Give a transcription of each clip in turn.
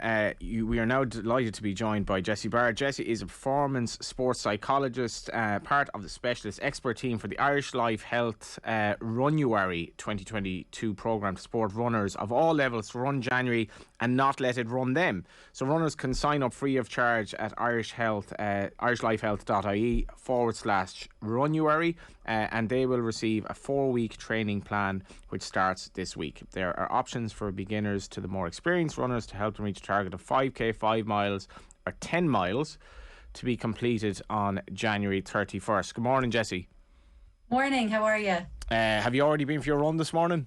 We are now delighted to be joined by Jessie Barr. Jessie is a performance sports psychologist, part of the specialist expert team for the Irish Life Health Runuary 2022 programme to support runners of all levels to run January and not let it run them. So runners can sign up free of charge at irishlifehealth.ie/Runuary, and they will receive a 4-week training plan which starts this week. There are options for beginners to the more experienced runners to help them reach a target of 5k, 5 miles or 10 miles to be completed on January 31st. Good morning, Jessie. Morning, how are you? Have you already been for your run this morning?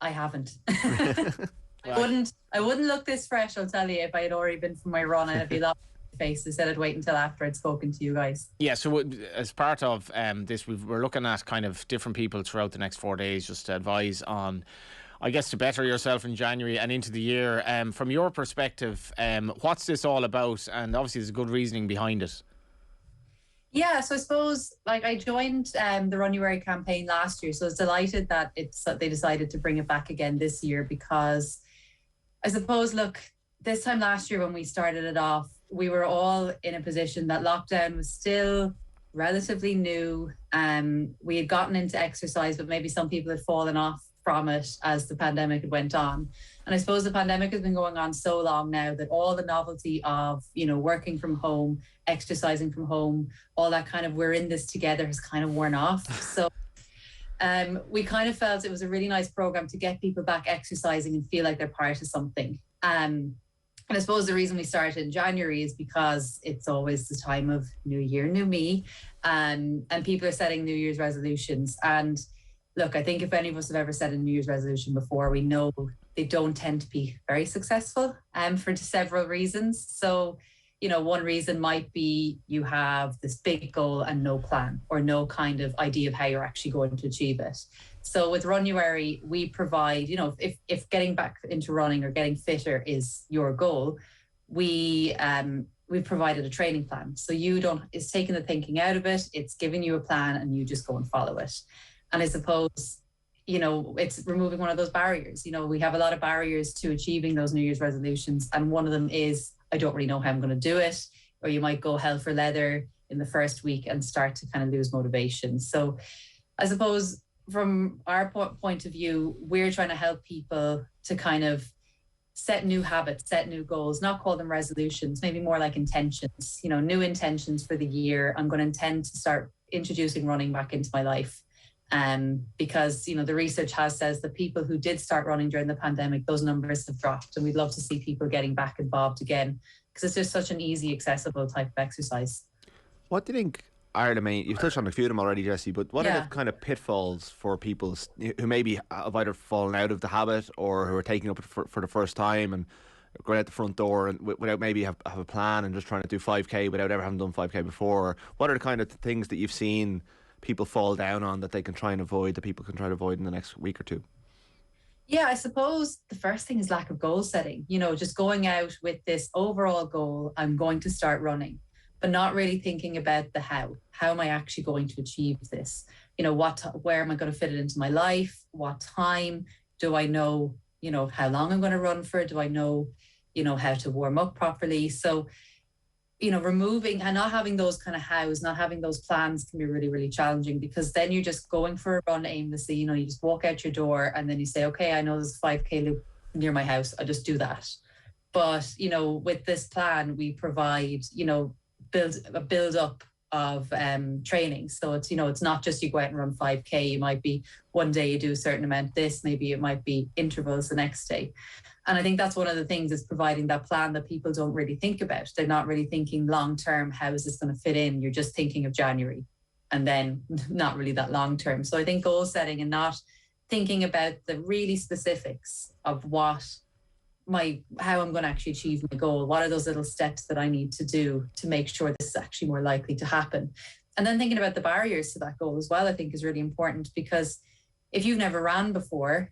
I haven't. I wouldn't look this fresh, I'll tell you. If I had already been for my run, I'd be laughing in my face. I said I'd wait until after I'd spoken to you guys. Yeah, so as part of this, we're looking at kind of different people throughout the next 4 days just to advise on, I guess, to better yourself in January and into the year. From your perspective, what's this all about? And obviously there's a good reasoning behind it. Yeah, so I suppose I joined the Runuary campaign last year, so I was delighted that they decided to bring it back again this year, because I suppose, look, this time last year when we started it off, we were all in a position that lockdown was still relatively new. We had gotten into exercise, but maybe some people had fallen off from it as the pandemic had went on. And I suppose the pandemic has been going on so long now that all the novelty of, working from home, exercising from home, all that kind of we're in this together has kind of worn off. So we kind of felt it was a really nice program to get people back exercising and feel like they're part of something. And I suppose the reason we started in January is because it's always the time of New Year, New Me, and people are setting New Year's resolutions. And look, I think if any of us have ever set a New Year's resolution before, we know they don't tend to be very successful for several reasons. So, one reason might be you have this big goal and no plan or no kind of idea of how you're actually going to achieve it. So with Runuary, we provide, if getting back into running or getting fitter is your goal, we've provided a training plan. So it's taking the thinking out of it, it's giving you a plan and you just go and follow it. And I suppose, it's removing one of those barriers. We have a lot of barriers to achieving those New Year's resolutions. And one of them is, I don't really know how I'm going to do it. Or you might go hell for leather in the first week and start to kind of lose motivation. So I suppose from our point of view, we're trying to help people to kind of set new habits, set new goals, not call them resolutions, maybe more like intentions, new intentions for the year. I'm going to intend to start introducing running back into my life. Because, the research says that people who did start running during the pandemic, those numbers have dropped, and we'd love to see people getting back involved again, because it's just such an easy, accessible type of exercise. What do you think are the main, you've touched on a few of them already, Jessie, but what are the kind of pitfalls for people who maybe have either fallen out of the habit or who are taking up for the first time and going out the front door and without maybe have a plan and just trying to do 5k without ever having done 5k before? What are the kind of things that you've seen people fall down on that they can try and avoid, that people can try to avoid in the next week or two? Yeah, I suppose the first thing is lack of goal setting. Just going out with this overall goal, I'm going to start running, but not really thinking about the how. How am I actually going to achieve this? Where am I going to fit it into my life? What time? Do I know, how long I'm going to run for? Do I know, how to warm up properly? So, removing and not having those kind of hows, not having those plans can be really, really challenging, because then you're just going for a run aimlessly. You just walk out your door and then you say, okay, I know there's a 5k loop near my house, I'll just do that. But, with this plan, we provide, build up of training. So it's, it's not just you go out and run 5k. You might be one day you do a certain amount, maybe it might be intervals the next day. And I think that's one of the things, is providing that plan that people don't really think about. They're not really thinking long term, how is this going to fit in? You're just thinking of January and then not really that long term. So I think goal setting and not thinking about the really specifics of how I'm going to actually achieve my goal. What are those little steps that I need to do to make sure this is actually more likely to happen? And then thinking about the barriers to that goal as well, I think is really important, because if you've never ran before,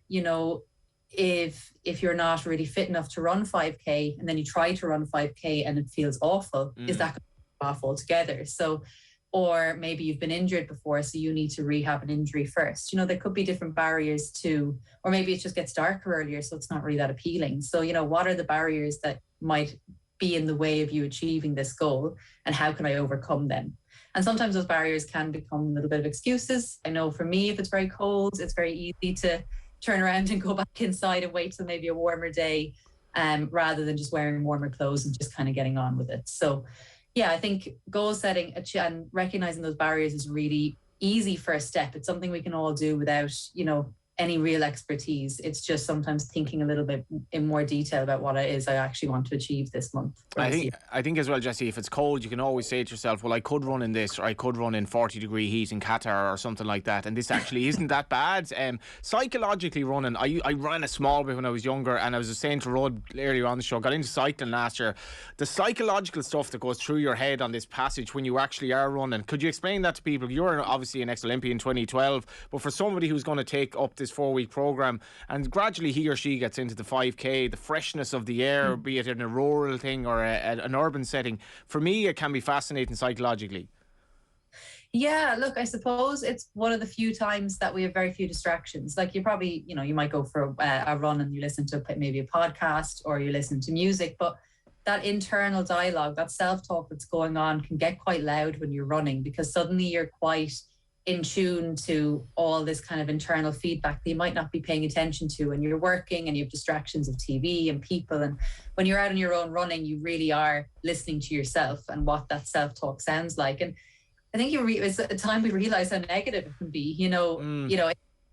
if you're not really fit enough to run 5k and then you try to run 5k and it feels awful, is that going to be off altogether? So, or maybe you've been injured before, so you need to rehab an injury first. There could be different barriers to, or maybe it just gets darker earlier, so it's not really that appealing. So, what are the barriers that might be in the way of you achieving this goal, and how can I overcome them? And sometimes those barriers can become a little bit of excuses. I know for me, if it's very cold, it's very easy to turn around and go back inside and wait till maybe a warmer day, rather than just wearing warmer clothes and just kind of getting on with it. So yeah, I think goal setting and recognizing those barriers is really easy first step. It's something we can all do without, any real expertise. It's just sometimes thinking a little bit in more detail about what it is I actually want to achieve this month. I think as well, Jessie, if it's cold, you can always say to yourself, well, I could run in this, or I could run in 40-degree heat in Qatar or something like that, and this actually isn't that bad. Psychologically running, I ran a small bit when I was younger, and I was saying to Rod earlier on the show, got into cycling last year, the psychological stuff that goes through your head on this passage when you actually are running. Could you explain that to people? You're obviously an ex-Olympian in 2012, but for somebody who's going to take up this 4-week program and gradually he or she gets into the 5k, the freshness of the air, be it in a rural thing or an urban setting, for me it can be fascinating psychologically. Yeah, look, I suppose it's one of the few times that we have very few distractions. Like you probably, you might go for a run and you listen to maybe a podcast or you listen to music, but that internal dialogue, that self-talk that's going on can get quite loud when you're running, because suddenly you're quite in tune to all this kind of internal feedback that you might not be paying attention to when you're working and you have distractions of TV and people. And when you're out on your own running, you really are listening to yourself and what that self-talk sounds like. And I think it's a time we realize how negative it can be.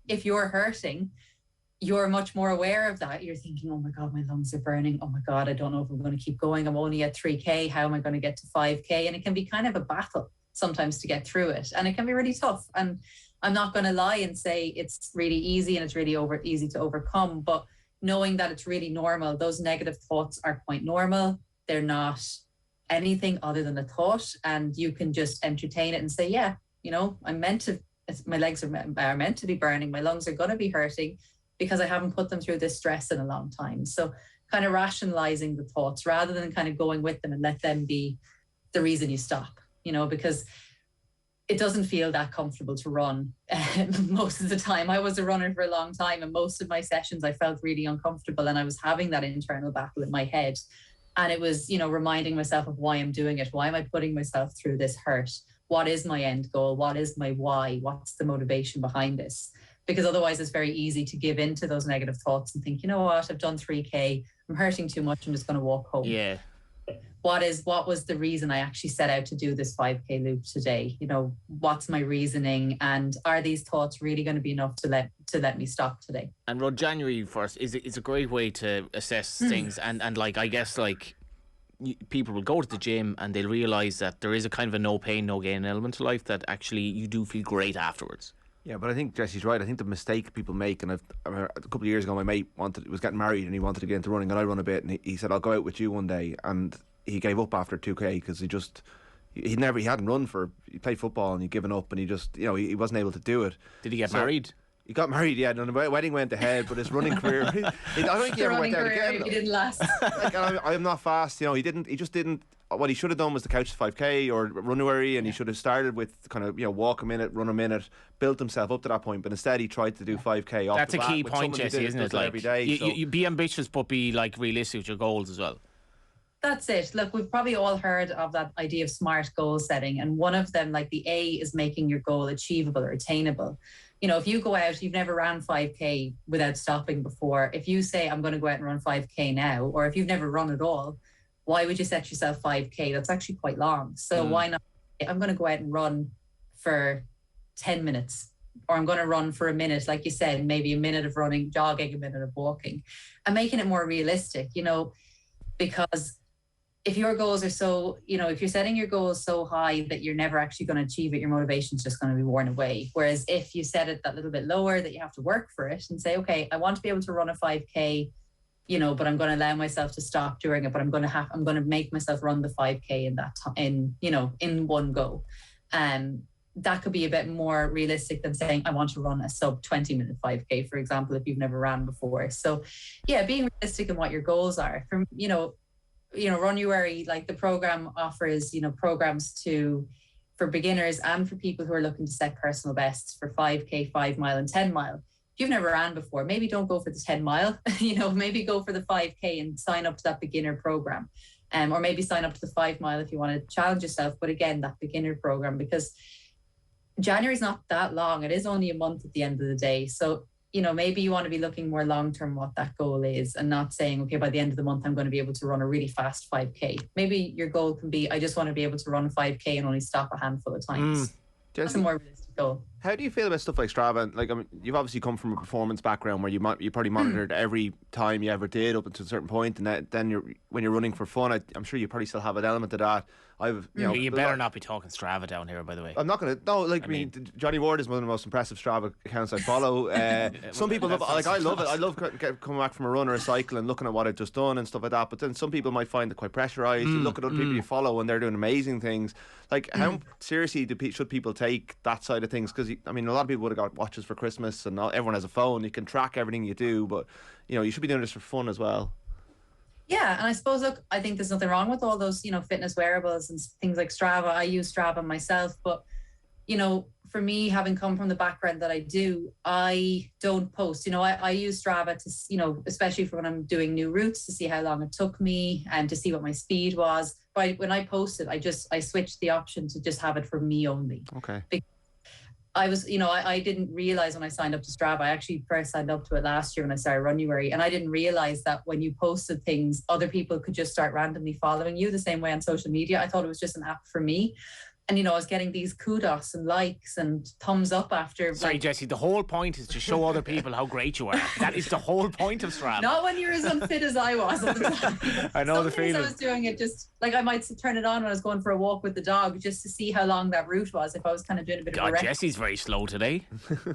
If you're hurting, you're much more aware of that. You're thinking, oh my God, my lungs are burning. Oh my God, I don't know if I'm going to keep going. I'm only at 3K. How am I going to get to 5K? And it can be kind of a battle sometimes to get through it, and it can be really tough. And I'm not going to lie and say it's really easy and it's really easy to overcome, but knowing that it's really normal. Those negative thoughts are quite normal. They're not anything other than a thought, and you can just entertain it and say, yeah, my legs are meant to be burning, my lungs are going to be hurting because I haven't put them through this stress in a long time. So kind of rationalizing the thoughts rather than kind of going with them and let them be the reason you stop. Because it doesn't feel that comfortable to run most of the time. I was a runner for a long time, and most of my sessions I felt really uncomfortable, and I was having that internal battle in my head. And it was, reminding myself of why I'm doing it. Why am I putting myself through this hurt? What is my end goal? What is my why? What's the motivation behind this? Because otherwise it's very easy to give into those negative thoughts and think, you know what, I've done 3K, I'm hurting too much, I'm just going to walk home. Yeah. What was the reason I actually set out to do this 5K loop today? What's my reasoning, and are these thoughts really going to be enough to let me stop today? And Rod, January 1st is a great way to assess things, and I guess people will go to the gym and they'll realise that there is a kind of a no pain, no gain element to life, that actually you do feel great afterwards. Yeah, but I think Jessie's right. I think the mistake people make, and a couple of years ago my mate was getting married and he wanted to get into running, and I run a bit, and he said, I'll go out with you one day, and he gave up after 2K because he hadn't run he played football and he'd given up, and he just, he wasn't able to do it. Did he get married? He got married, yeah, and the wedding went ahead, but his running career, I don't think he ever went out again. He didn't last. I'm not fast, he just didn't. What he should have done was the couch 5K or Runuary, and he should have started with kind of walk a minute, run a minute, built himself up to that point. But instead, he tried to do 5K. Off That's the a key point, Jessie, isn't it? Like every day, you be ambitious, but be realistic with your goals as well. That's it. Look, we've probably all heard of that idea of SMART goal setting, and one of them, the A, is making your goal achievable or attainable. If you go out, you've never ran 5K without stopping before. If you say, I'm going to go out and run 5K now, or if you've never run at all, why would you set yourself 5K? That's actually quite long. So why not? I'm going to go out and run for 10 minutes, or I'm going to run for a minute, like you said, maybe a minute of running, jogging, a minute of walking, and making it more realistic, because if your goals are so, if you're setting your goals so high that you're never actually going to achieve it, your motivation's just going to be worn away. Whereas if you set it that little bit lower, that you have to work for it and say, okay, I want to be able to run a 5K, but I'm going to allow myself to stop during it, but I'm going to make myself run the 5K in that time, in one go. That could be a bit more realistic than saying, I want to run a sub 20-minute 5K, for example, if you've never ran before. So yeah, being realistic in what your goals are. From, Runuary, the program offers, programs for beginners and for people who are looking to set personal bests for 5K, 5 mile and 10 mile. you've never ran before, maybe don't go for the 10 mile, maybe go for the 5K and sign up to that beginner program. Or maybe sign up to the 5 mile if you want to challenge yourself. But again, that beginner program, because January is not that long. It is only a month at the end of the day. So, maybe you want to be looking more long-term what that goal is, and not saying, okay, by the end of the month, I'm going to be able to run a really fast 5K. Maybe your goal can be, I just want to be able to run a 5K and only stop a handful of times. That's a more realistic goal. How do you feel about stuff like Strava? Like, I mean, you've obviously come from a performance background where you probably monitored every time you ever did up until a certain point, and then when you're running for fun, I'm sure you probably still have an element of that. You better not be talking Strava down here, by the way. I'm not going to. No, I mean, Johnny Ward is one of the most impressive Strava accounts I follow. Some people love, I love it. I love coming back from a run or a cycle and looking at what I've just done and stuff like that. But then some people might find it quite pressurized. You look at other people you follow and they're doing amazing things. Like, how seriously should people take that side of things? Because I mean, a lot of people would have got watches for Christmas, and everyone has a phone. You can track everything you do, but you should be doing this for fun as well. Yeah, and I suppose, look, I think there's nothing wrong with all those, fitness wearables and things like Strava. I use Strava myself, but, for me, having come from the background that I do, I don't post. I use Strava to, especially for when I'm doing new routes, to see how long it took me and to see what my speed was. But when I post it, I switched the option to just have it for me only. Okay. Because I was, I didn't realize when I signed up to Strava, I actually first signed up to it last year when I started Runuary, and I didn't realize that when you posted things, other people could just start randomly following you the same way on social media. I thought it was just an app for me. And, I was getting these kudos and likes and thumbs up after. Sorry, Jessie, the whole point is to show other people how great you are. That is the whole point of Strava. Not when you're as unfit as I was at the time. I know the feeling. I was doing it just, like, I might turn it on when I was going for a walk with the dog just to see how long that route was, if I was kind of doing a bit of a record. Jessie's very slow today.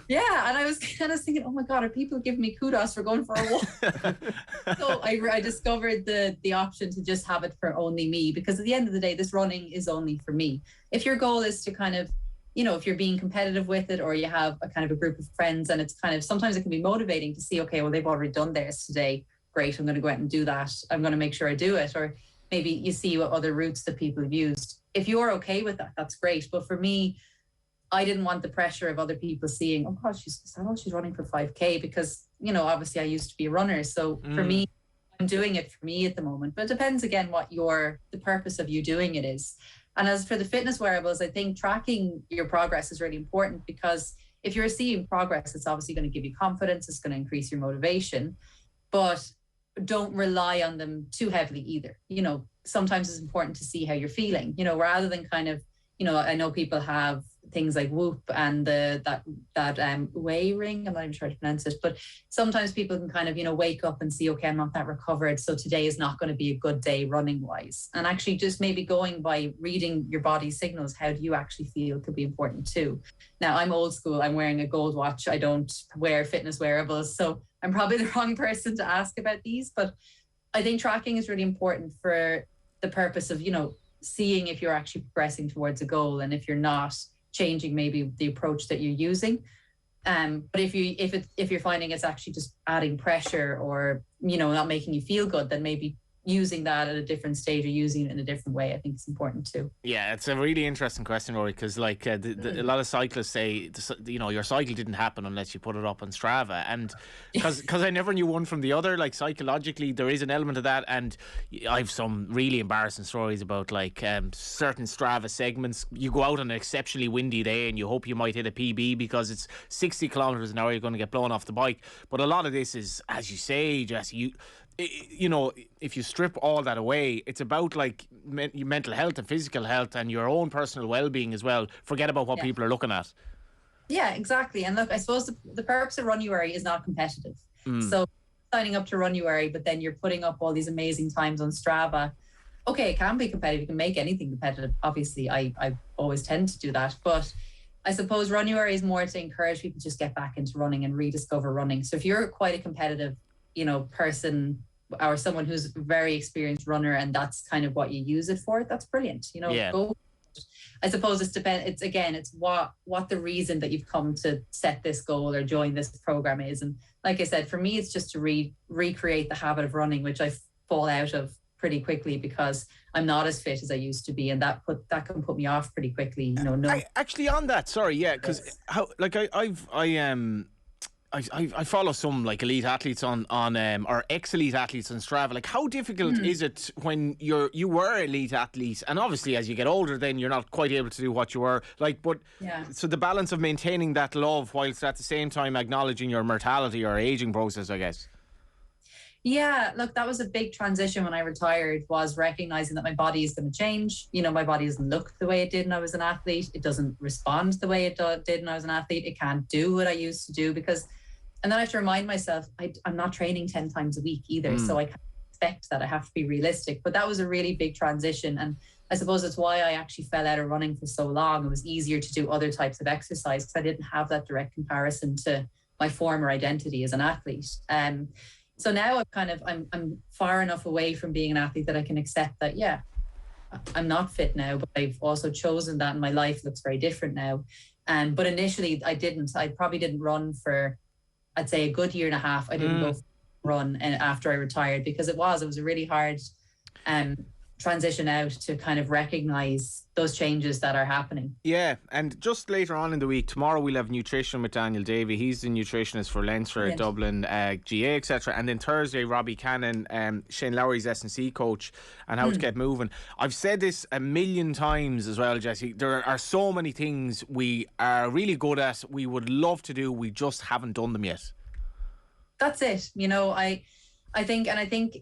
Yeah, and I was kind of thinking, oh my God, are people giving me kudos for going for a walk? So I discovered the option to just have it for only me, because at the end of the day, this running is only for me. If your goal is to kind of, if you're being competitive with it, or you have a kind of a group of friends, and it's kind of, sometimes it can be motivating to see, okay, well, they've already done theirs today. Great, I'm going to go out and do that. I'm going to make sure I do it. Or maybe you see what other routes that people have used. If you're okay with that, that's great. But for me, I didn't want the pressure of other people seeing, oh God, she's running for 5K, because, obviously I used to be a runner. So for me, I'm doing it for me at the moment. But it depends, again, what the purpose of you doing it is. And as for the fitness wearables, I think tracking your progress is really important, because if you're seeing progress, it's obviously going to give you confidence. It's going to increase your motivation, but don't rely on them too heavily either. Sometimes it's important to see how you're feeling, rather than kind of, I know people have things like Whoop and that Way ring. I'm not even sure how to pronounce it, but sometimes people can kind of, wake up and see, okay, I'm not that recovered, so today is not going to be a good day running wise. And actually just maybe going by reading your body signals, how do you actually feel, could be important too. Now, I'm old school. I'm wearing a gold watch. I don't wear fitness wearables, so I'm probably the wrong person to ask about these. But I think tracking is really important for the purpose of, seeing if you're actually progressing towards a goal, and if you're not, changing maybe the approach that you're using. But if you're finding it's actually just adding pressure, or not making you feel good, then maybe using that at a different stage, or using it in a different way, I think it's important too. Yeah, it's a really interesting question, Rory, because a lot of cyclists say, your cycle didn't happen unless you put it up on Strava, and because I never knew one from the other. Like, psychologically, there is an element of that, and I've some really embarrassing stories about certain Strava segments. You go out on an exceptionally windy day and you hope you might hit a PB because it's 60 kilometers an hour, you're going to get blown off the bike. But a lot of this is, as you say, Jesse, if you strip all that away, it's about mental health and physical health and your own personal well-being as well. Forget about what people are looking at. Yeah, exactly. And look, I suppose the purpose of Runuary is not competitive. So signing up to Runuary, but then you're putting up all these amazing times on Strava. Okay, it can be competitive. You can make anything competitive. Obviously, I always tend to do that. But I suppose Runuary is more to encourage people to just get back into running and rediscover running. So if you're quite a competitive, person, or someone who's a very experienced runner, and that's kind of what you use it for, that's brilliant. Go. I suppose it's what the reason that you've come to set this goal or join this program is. And like I said, for me, it's just to recreate the habit of running, which I fall out of pretty quickly because I'm not as fit as I used to be, and that can put me off pretty quickly. Actually, on that, sorry, yeah, because I follow some like elite athletes on or ex-elite athletes on Strava. Like, how difficult is it when you were elite athlete, and obviously as you get older, then you're not quite able to do what you were like. But so the balance of maintaining that love whilst at the same time acknowledging your mortality or aging process, I guess. Yeah, look, that was a big transition when I retired, was recognizing that my body is going to change. You know, my body doesn't look the way it did when I was an athlete. It doesn't respond the way it did when I was an athlete. It can't do what I used to do because, and then I have to remind myself, I'm not training 10 times a week either. So I can't expect that. I have to be realistic. But that was a really big transition. And I suppose it's why I actually fell out of running for so long. It was easier to do other types of exercise because I didn't have that direct comparison to my former identity as an athlete. So now I'm far enough away from being an athlete that I can accept that, yeah, I'm not fit now, but I've also chosen that and my life looks very different now. But initially I probably didn't run for, I'd say, a good year and a half. I didn't go for a run after I retired because it was a really hard transition out to kind of recognize those changes that are happening. Yeah, and just later on in the week, tomorrow we'll have nutrition with Daniel Davey. He's the nutritionist for Leinster, Dublin, GA, etc. And then Thursday, Robbie Cannon, Shane Lowry's S&C coach, and how to get moving. I've said this a million times as well, Jessie. There are so many things we are really good at, we would love to do, we just haven't done them yet. That's it. You know, I think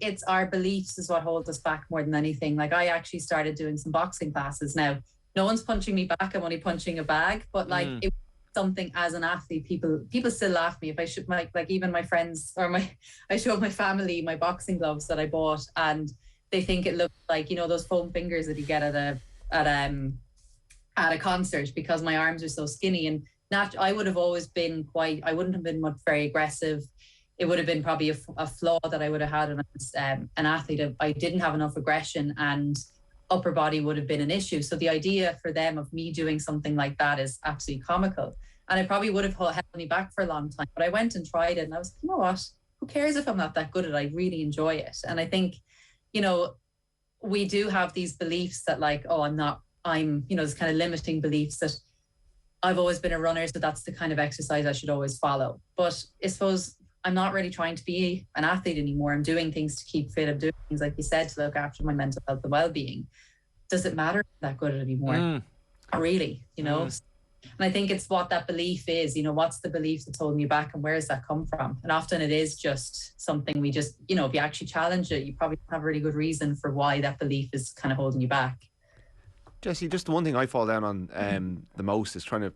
it's our beliefs is what holds us back more than anything. Like, I actually started doing some boxing classes. Now, no one's punching me back. I'm only punching a bag. But like, it was something as an athlete, people still laugh at me if I should, like even my friends or I showed my family my boxing gloves that I bought, and they think it looks like, you know, those foam fingers that you get at a concert because my arms are so skinny. And I would have always been I wouldn't have been very aggressive. It would have been probably a flaw that I would have had when I was an athlete. I didn't have enough aggression and upper body would have been an issue. So the idea for them of me doing something like that is absolutely comical. And it probably would have held me back for a long time. But I went and tried it and I was like, you know what? Who cares if I'm not that good at it? I really enjoy it. And I think, you know, we do have these beliefs that like, oh, I'm, you know, this kind of limiting beliefs that I've always been a runner, so that's the kind of exercise I should always follow. But I suppose I'm not really trying to be an athlete anymore. I'm doing things to keep fit. I'm doing things, like you said, to look after my mental health and well-being. Does it matter that good anymore? Not really, you know? And I think it's what that belief is, you know, what's the belief that's holding you back and where does that come from? And often it is just something we just, you know, if you actually challenge it, you probably have a really good reason for why that belief is kind of holding you back. Jessie, just the one thing I fall down on the most is trying to,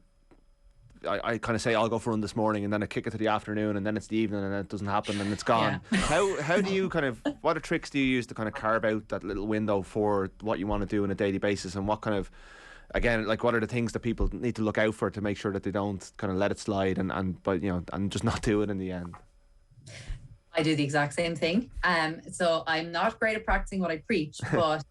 I kind of say I'll go for a run this morning and then I kick it to the afternoon and then it's the evening and it doesn't happen and it's gone. How do you kind of, what tricks do you use to kind of carve out that little window for what you want to do on a daily basis, and what kind of, again, like what are the things that people need to look out for to make sure that they don't kind of let it slide but you know, and just not do it in the end? I do the exact same thing. So I'm not great at practicing what I preach, but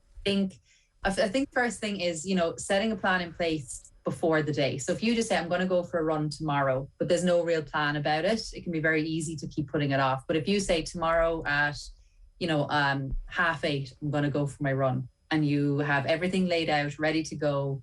I think first thing is, you know, setting a plan in place before the day. So if you just say, I'm going to go for a run tomorrow, but there's no real plan about it, it can be very easy to keep putting it off. But if you say tomorrow at, you know, 8:30, I'm going to go for my run, and you have everything laid out, ready to go,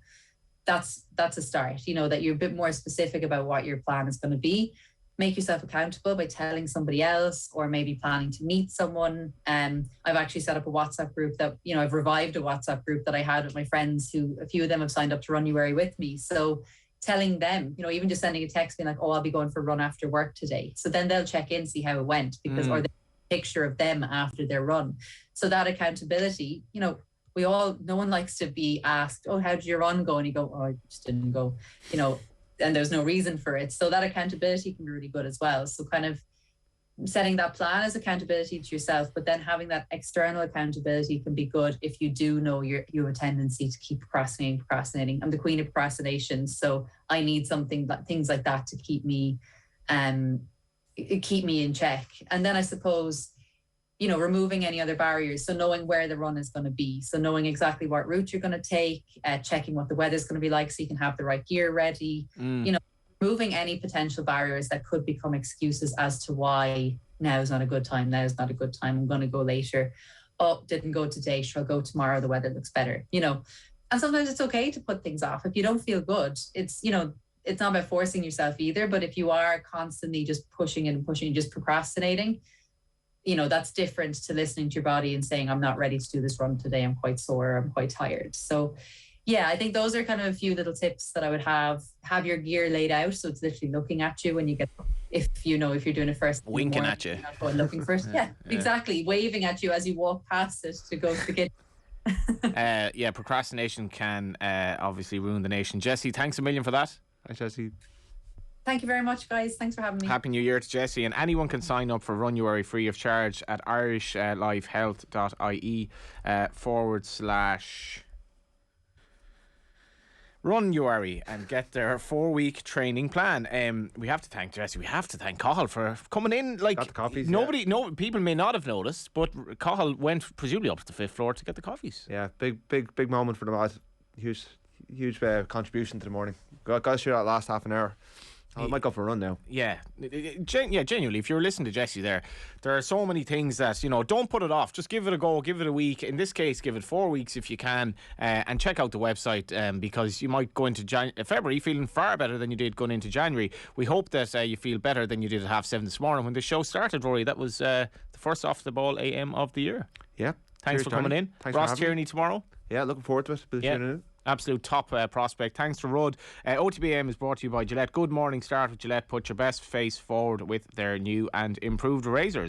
that's a start, you know, that you're a bit more specific about what your plan is going to be. Make yourself accountable by telling somebody else or maybe planning to meet someone. I've actually set up a WhatsApp group that, you know, I've revived a WhatsApp group that I had with my friends who, a few of them have signed up to Runuary with me. So telling them, you know, even just sending a text being like, oh, I'll be going for a run after work today. So then they'll check in, see how it went, because or they have a picture of them after their run. So that accountability, you know, no one likes to be asked, oh, how did your run go? And you go, oh, I just didn't go, you know, and there's no reason for it. So that accountability can be really good as well. So kind of setting that plan as accountability to yourself, but then having that external accountability can be good if you do know you have a tendency to keep procrastinating. I'm the queen of procrastination, so I need things like that to keep me in check. And then I suppose, you know, removing any other barriers. So knowing where the run is going to be. So knowing exactly what route you're going to take, checking what the weather's going to be like so you can have the right gear ready. You know, removing any potential barriers that could become excuses as to why now is not a good time. Now is not a good time. I'm going to go later. Oh, didn't go today. Sure, I'll go tomorrow. The weather looks better. You know, and sometimes it's okay to put things off. If you don't feel good, it's, you know, it's not about forcing yourself either, but if you are constantly just pushing and pushing, just procrastinating, that's different to listening to your body and saying, I'm not ready to do this run today. I'm quite sore. I'm quite tired. So yeah, I think those are kind of a few little tips that I would have. Have your gear laid out, so it's literally looking at you when you get, if you're doing it first, winking at you, not going looking for it. Yeah, exactly, waving at you as you walk past it to go to the kitchen. Procrastination can obviously ruin the nation. Jessie, thanks a million for that. Thanks, Jessie. Thank you very much, guys. Thanks for having me. Happy New Year to Jessie. And anyone can sign up for Runuary free of charge at irishlifehealth.ie / Runuary and get their 4-week training plan. We have to thank Jessie. We have to thank Cathal for coming in. Like, got the coffees, people may not have noticed, but Cathal went presumably up to the 5th floor to get the coffees. Yeah, big moment for them all. Huge contribution to the morning. Got to share that last half an hour. I might go for a run now. Yeah, genuinely, if you're listening to Jessie there are so many things that, don't put it off. Just give it a go, give it a week. In this case, give it 4 weeks if you can, and check out the website because you might go into February feeling far better than you did going into January. We hope that you feel better than you did at 7:30 this morning when the show started, Rory. That was the first Off the Ball AM of the year. Yeah. Thanks for coming in. Thanks Ross Tierney tomorrow. Yeah, looking forward to it. Absolute top prospect. Thanks to Rudd. OTB AM is brought to you by Gillette. Good morning start with Gillette. Put your best face forward with their new and improved razors.